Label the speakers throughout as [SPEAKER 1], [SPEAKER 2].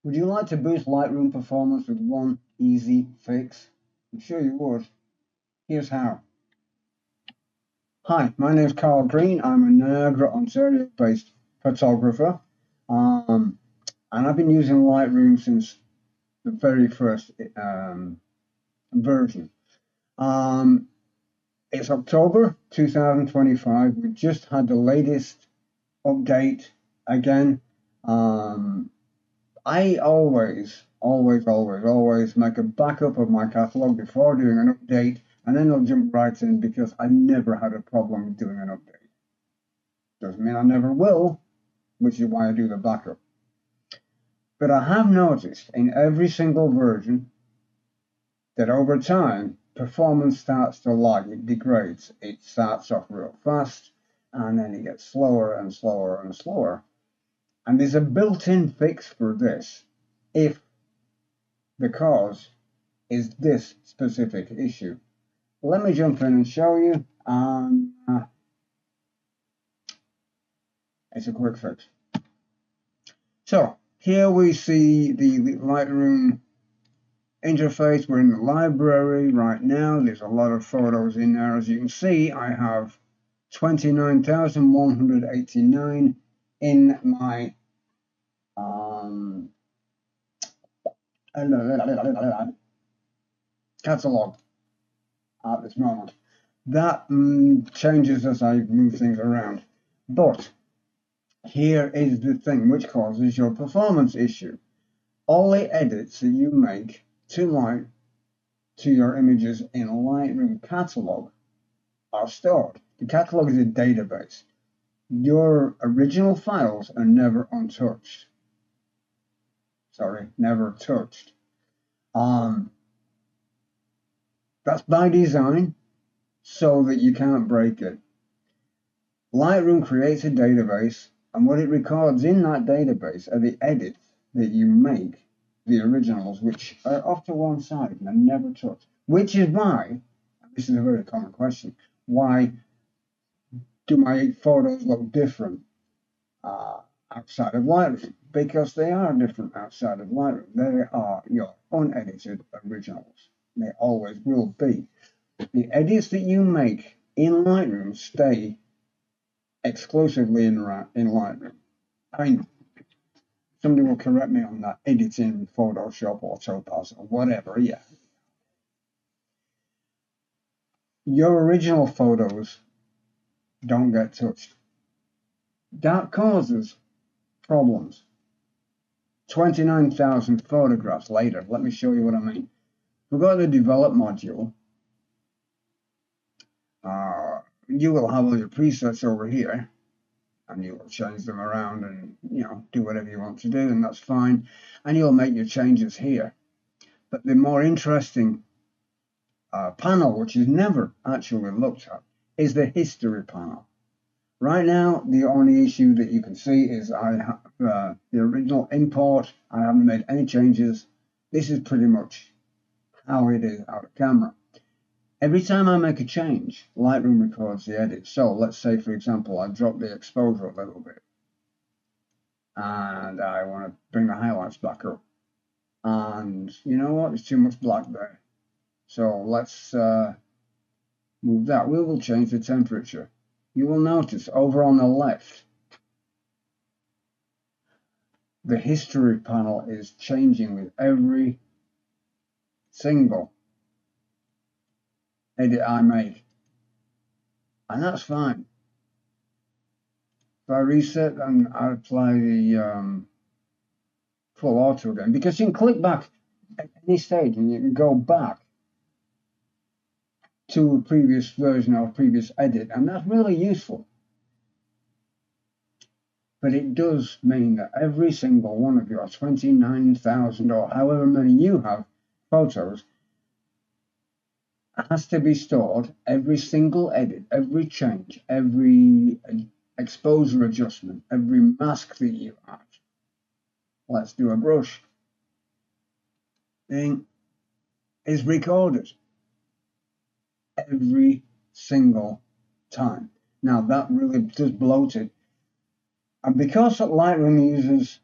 [SPEAKER 1] Would you like to boost Lightroom performance with one easy fix? I'm sure you would. Here's how. Hi, my name is Carl Green. I'm a Niagara, Ontario-based photographer, and I've been using Lightroom since the very first version. Um, it's October 2025. We just had the latest update again. I always make a backup of my catalog before doing an update, and then I'll jump right in because I never had a problem doing an update. Doesn't mean I never will, which is why I do the backup. But I have noticed in every single version that over time, performance starts to lag, it degrades. It starts off real fast, and then it gets slower and slower and slower. And there's a built-in fix for this if the cause is this specific issue. Let me jump in and show you. It's a quick fix. So here we see the Lightroom interface. We're in the library right now. There's a lot of photos in there. As you can see, I have 29,189 in my catalog at this moment. That changes as I move things around. But here is the thing which causes your performance issue. All the edits that you make to your images in Lightroom catalog are stored. The catalog is a database. Your original files are never untouched. Sorry, never touched. That's by design so that you can't break it. Lightroom creates a database, and what it records in that database are the edits that you make, the originals, which are off to one side and are never touched. Which is why, this is a very common question, why do my photos look different outside of Lightroom? Because they are different outside of Lightroom. They are your unedited originals. They always will be. The edits that you make in Lightroom stay exclusively in Lightroom. I mean, somebody will correct me on that. Editing Photoshop or Topaz or whatever, yeah. Your original photos don't get touched. That causes problems. 29,000 photographs later. Let me show you what I mean. We've got the develop module. You will have all your presets over here, and you will change them around and do whatever you want to do, and that's fine. And you'll make your changes here. But the more interesting panel, which is never actually looked at, is the history panel. Right now, the only issue that you can see is I have the original import. I haven't made any changes. This is pretty much how it is out of camera. Every time I make a change, Lightroom records the edit. So let's say, for example, I drop the exposure a little bit, and I want to bring the highlights back up. And you know what? There's too much black there. So let's move that. We will change the temperature. You will notice over on the left, the history panel is changing with every single edit I make. And that's fine. If I reset and I apply the full auto again, because you can click back at any stage and you can go back to a previous version or previous edit, and that's really useful. But it does mean that every single one of your 29,000 or however many you have photos has to be stored. Every single edit, every change, every exposure adjustment, every mask that you add. Let's do a brush thing is recorded every single time. Now that really does bloat it. And because Lightroom uses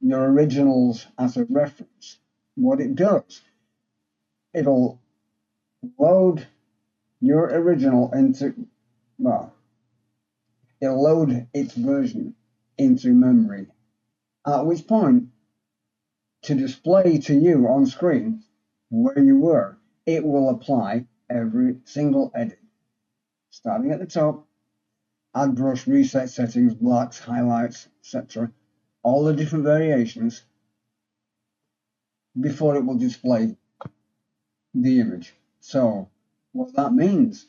[SPEAKER 1] your originals as a reference. What it does, it'll load your original into, well, it'll load its version into memory, at which point, to display to you on screen where you were, it will apply every single edit, starting at the top, add brush, reset settings, blacks, highlights, etc., all the different variations before it will display the image. So what that means,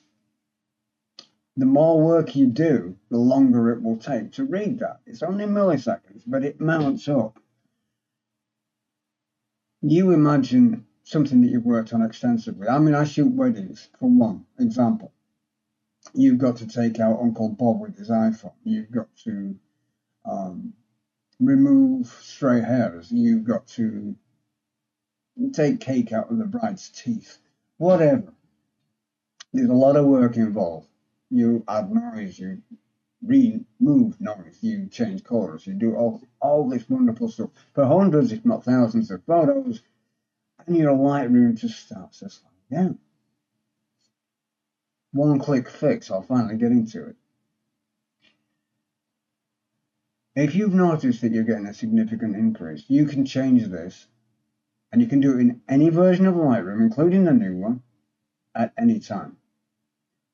[SPEAKER 1] the more work you do, the longer it will take to read that. It's only milliseconds, but it mounts up. You imagine something that you've worked on extensively. I mean, I shoot weddings, for one example. You've got to take out Uncle Bob with his iPhone. You've got to remove stray hairs. You've got to take cake out of the bride's teeth. Whatever. There's a lot of work involved. You add noise, you remove noise, you change colors, you do all this wonderful stuff for hundreds, if not thousands of photos, and your Lightroom just starts to slow down. One click fix, I'll finally get into it. If you've noticed that you're getting a significant increase, you can change this, and you can do it in any version of Lightroom, including the new one, at any time.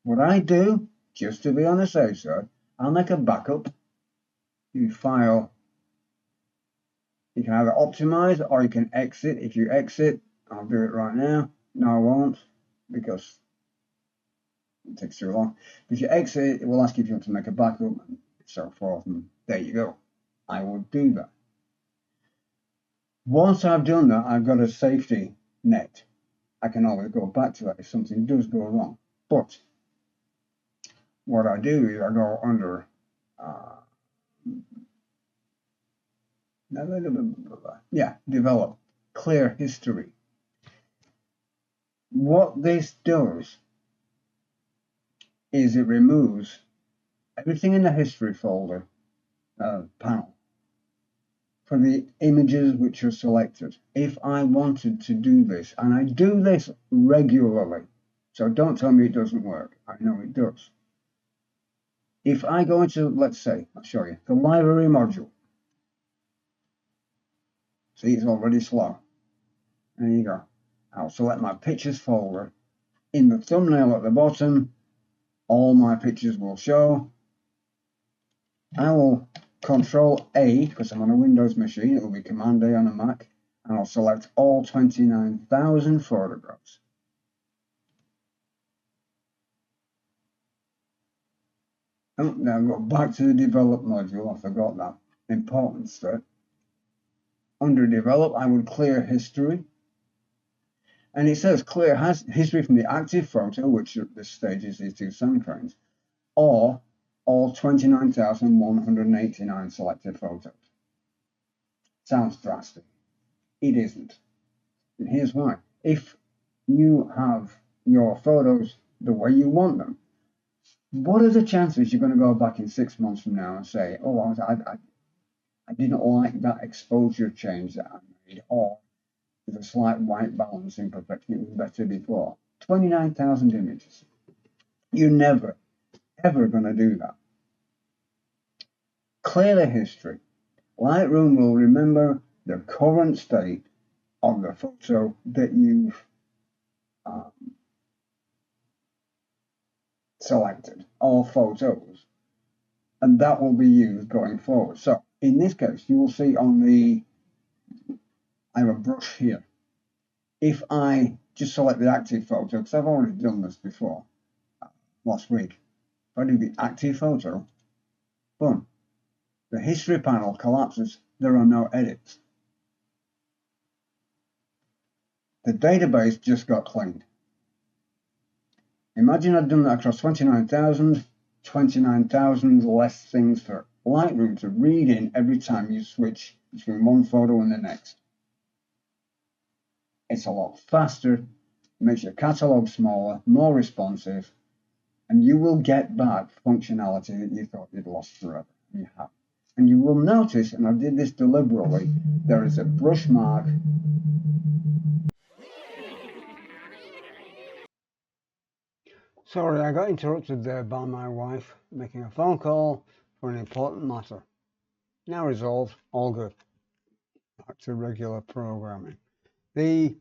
[SPEAKER 1] What I do, just to be on the safe side, I'll make a backup. You file, you can either optimize or you can exit. If you exit, I'll do it right now. No, I won't, because it takes too long. If you exit, it will ask you if you want to make a backup and so forth, and there you go. I will do that. Once I've done that, I've got a safety net. I can always go back to that if something does go wrong. But what I do is I go under develop, clear history. What this does is it removes everything in the history folder panel for the images which are selected. If I wanted to do this, and I do this regularly, so don't tell me it doesn't work, I know it does. If I go into, let's say, I'll show you, the library module. See, it's already slow. There you go. I'll select my pictures folder. In the thumbnail at the bottom, all my pictures will show. I will Control A, because I'm on a Windows machine, it will be Command A on a Mac, and I'll select all 29,000 photographs. Oh, now go back to the develop module, I forgot that important step. Under develop, I would clear history. And it says clear history from the active photo, which at this stage is these two sun frames, or all 29,189 selected photos. Sounds drastic. It isn't. And here's why. If you have your photos the way you want them, what are the chances you're going to go back in 6 months from now and say, oh, I didn't like that exposure change that I made, or there's a slight white balance imperfection, it was better before. 29,000 images. You're never, ever going to do that. Clear the history. Lightroom will remember the current state of the photo that you've selected, all photos, and that will be used going forward. So in this case, you will see on the, I have a brush here. If I just select the active photo, because I've already done this before, last week, if I do the active photo, boom, the history panel collapses, there are no edits. The database just got cleaned. Imagine I'd done that across 29,000 less things for Lightroom to read in every time you switch between one photo and the next. It's a lot faster, makes your catalog smaller, more responsive, and you will get back functionality that you thought you'd lost forever. You have. And you will notice, and I did this deliberately, there is a brush mark. Sorry, I got interrupted there by my wife making a phone call for an important matter. Now resolved, all good. Back to regular programming. The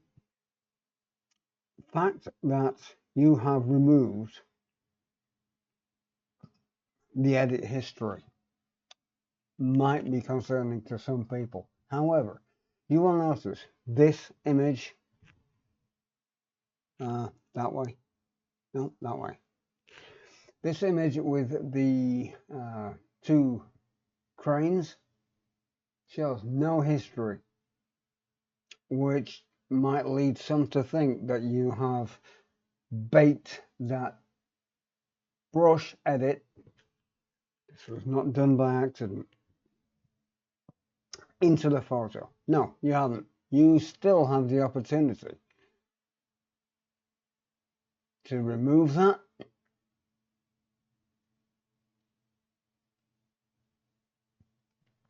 [SPEAKER 1] fact that you have removed the edit history might be concerning to some people. However, you will notice this image, that way, no, that way. This image with the two cranes shows no history, which might lead some to think that you have baked that brush edit, this was not done by accident, into the photo. No, you haven't. You still have the opportunity to remove that.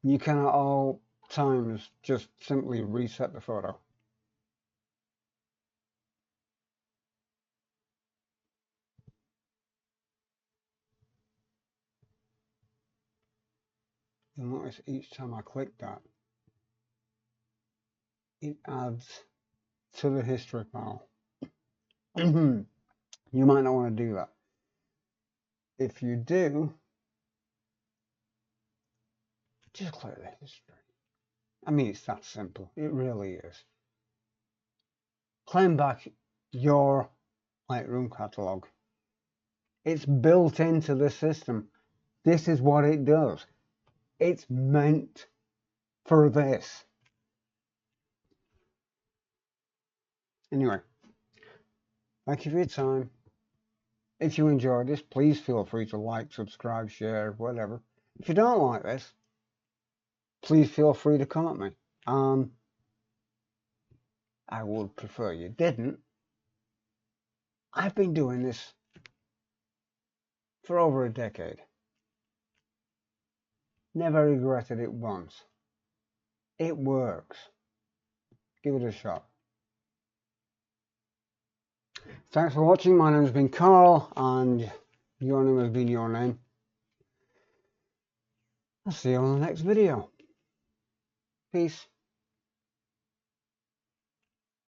[SPEAKER 1] You can at all times just simply reset the photo. You'll notice each time I click that, it adds to the history panel. You might not want to do that. If you do, just click the history. I mean, it's that simple. It really is. Claim back your Lightroom catalog. It's built into the system. This is what it does. It's meant for this. Anyway, thank you for your time. If you enjoyed this, please feel free to like, subscribe, share, whatever. If you don't like this, please feel free to come at me. I would prefer you didn't. I've been doing this for over a decade. Never regretted it once. It works. Give it a shot. Thanks for watching. My name has been Carl, and your name has been your name. I'll see you on the next video. Peace.